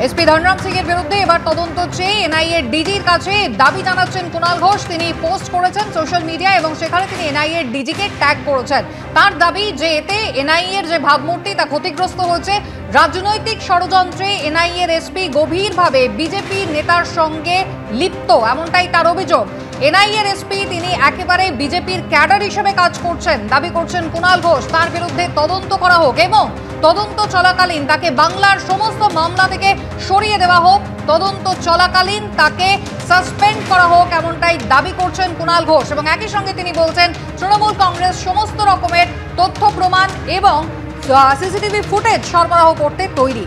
SP Dhanram Singh এর বিরুদ্ধে এবার তদন্ত চেয়ে এনআইএ ডিজির কাছে দাবি জানাচ্ছেন কুণাল ঘোষ। তিনি পোস্ট করেছেন সোশ্যাল মিডিয়া এবং সেখানে তিনি এনআইএ ডিজিকে ট্যাগ করেছেন। তার দাবি যে এতে এনআইএ এর যে ভাবমূর্তি তা ক্ষতিগ্রস্ত হয়েছে। রাজনৈতিক ষড়যন্ত্রে এনআইএ এর এসপি গভীরভাবে বিজেপি নেতার সঙ্গে লিপ্ত, এমনটাই তার অভিযোগ। এনআইএ এর এসপি তিনি একেবারে বিজেপির ক্যাডার হিসেবে কাজ করছেন, দাবি করছেন কুণাল ঘোষ। তার বিরুদ্ধে তদন্ত করা হোক এবং তদন্ত চলাকালীন তাকে বাংলার সমস্ত মামলা থেকে সরিয়ে দেওয়া হোক, তদন্ত চলাকালীন তাকে সাসপেন্ড করা হোক, এমনটাই দাবি করছেন কুণাল ঘোষ। এবং একই সঙ্গে তিনি বলছেন তৃণমূল কংগ্রেস সমস্ত রকমের তথ্য প্রমাণ এবং সিসিটিভি ফুটেজ সরবরাহ করতে তৈরি।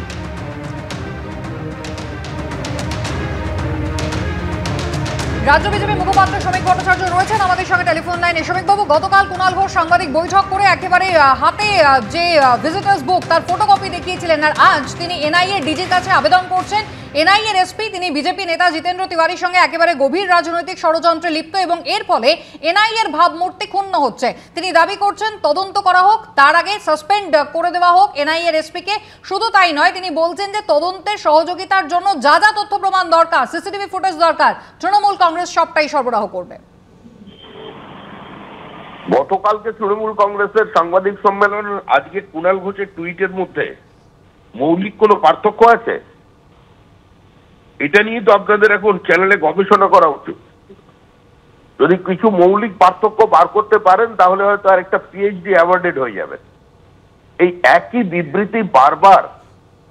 রাজ্য বিজেপি মুখপাত্র শ্রমিক ভট্টাচার্য রয়েছেন আমাদের সঙ্গে টেলিফোন লাইনে। শ্রমিকবাবু, গতকাল কুণাল ঘোষ সাংবাদিক বৈঠক করে একেবারে হাতে যে ভিজিটার্স বুক তার ফটোকপি দেখিয়েছিলেন, আর আজ তিনি এনআইএ ডিজির কাছে আবেদন করছেন। এনআইএ এর এসপি তিনি বিজেপি নেতা জিতেন্দ্র তিওয়ারির সঙ্গে একেবারে গভীর রাজনৈতিক ষড়যন্ত্রে লিপ্ত এবং এর ফলে এনআইএ এর ভাবমূর্তি ক্ষুণ্ণ হচ্ছে। তিনি দাবি করছেন তদন্ত করা হোক, তার আগে সাসপেন্ড করে দেওয়া হোক এনআইএ এর এসপি কে। শুধু তাই নয়, তিনি বলছেন যে তদন্তের সহযোগিতার জন্য যা যা তথ্য প্রমাণ দরকার, সিসিটিভি ফুটেজ দরকার, তৃণমূল কংগ্রেস সবটাই সরবরাহ করবে। গতকালকে তৃণমূল কংগ্রেসের সাংবাদিক সম্মেলন, আজকে কুণাল ঘোষের টুইটের মধ্যে মৌলিক কোনো পার্থক্য আছে? এটা নিয়ে তো আপনাদের এখন চ্যানেলে গবেষণা করা উচিত। যদি কিছু মৌলিক পার্থক্য বার করতে পারেন তাহলে হয়তো আর একটা পিএইচডি অ্যাওয়ার্ডেড হয়ে যাবে। এই একই বিবৃতি বারবার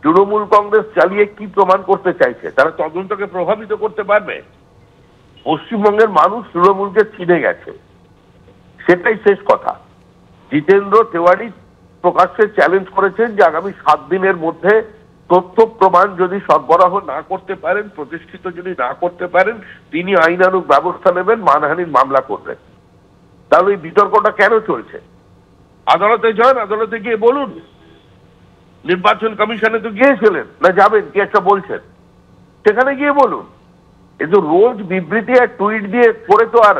তৃণমূল কংগ্রেস চালিয়ে কি প্রমাণ করতে চাইছে? তারা তদন্তকে প্রভাবিত করতে পারবে? পশ্চিমবঙ্গের মানুষ তৃণমূলকে চিনে গেছে, সেটাই শেষ কথা। জিতেন্দ্র তিওয়ারি প্রকাশ্যে চ্যালেঞ্জ করেছেন যে আগামী 7 দিনের মধ্যে তথ্য প্রমাণ যদি সরবরাহ না করতে পারেন, প্রতিষ্ঠিত যদি না করতে পারেন, তিনি আইনানুগ ব্যবস্থা নেবেন, মানহানির মামলা করবেন। তাহলে এই বিতর্কটা কেন চলছে? আদালতে যান, আদালতে গিয়ে বলুন। নির্বাচন কমিশনে তো গিয়েছিলেন, না যাবেন কি একটা বলছেন, সেখানে গিয়ে বলুন। কিন্তু রোজ বিবৃতি আর টুইট দিয়ে করে তো আর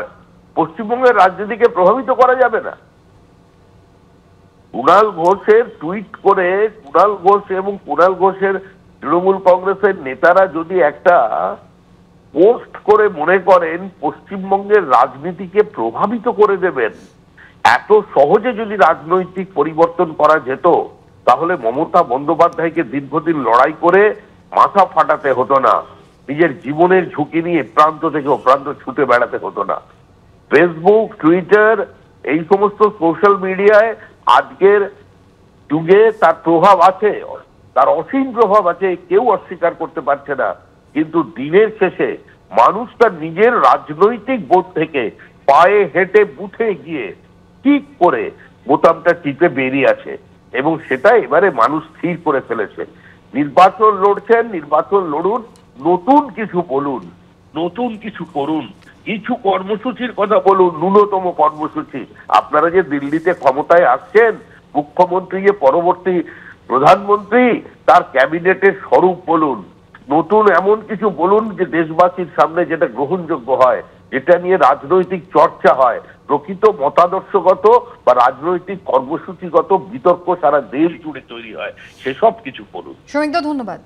পশ্চিমবঙ্গের রাজনীতিকে প্রভাবিত করা যাবে না। কুণাল ঘোষের টুইট করে কুণাল ঘোষ এবং কুণাল ঘোষের তৃণমূল কংগ্রেসের নেতারা যদি একটা পোস্ট করে মনে করেন পশ্চিমবঙ্গের রাজনীতিকে প্রভাবিত করে দেবেন, এত সহজে যদি রাজনৈতিক পরিবর্তন করা যেত তাহলে মমতা বন্দ্যোপাধ্যায়কে দীর্ঘদিন লড়াই করে মাথা ফাটাতে হতো না, নিজের জীবনের ঝুঁকি নিয়ে প্রান্ত থেকে প্রান্ত ছুটে বেড়াতে হতো না। ফেসবুক, টুইটার, এই সমস্ত সোশ্যাল মিডিয়ায় আজকের যুগে তার প্রভাব আছে, তার অসীম প্রভাব আছে, কেউ অস্বীকার করতে পারছে না। কিন্তু দিনের শেষে মানুষ তার নিজের রাজনৈতিক বোধ থেকে পায়ে হেঁটে বুথে গিয়ে ঠিক করে বোতামটা টিপে বেরিয়ে আছে এবং সেটা এবারে মানুষ স্থির করে ফেলেছে। নির্বাচন লড়ছেন, নির্বাচন লড়ুন, নতুন কিছু বলুন, নতুন কিছু করুন, কিছু কর্মসূচির কথা বলুন, ন্যূনতম কর্মসূচি। আপনারা যে দিল্লিতে ক্ষমতায় আসছেন, মুখ্যমন্ত্রী যে পরবর্তী প্রধানমন্ত্রী, তার ক্যাবিনেটের স্বরূপ বলুন, নতুন এমন কিছু বলুন যে দেশবাসীর সামনে যেটা গ্রহণযোগ্য হয়, যেটা নিয়ে রাজনৈতিক চর্চা হয়, প্রকৃত মতাদর্শগত বা রাজনৈতিক কর্মসূচিগত বিতর্ক সারা দেশ জুড়ে তৈরি হয়, সেসব কিছু বলুন। শ্রমিকদা, ধন্যবাদ।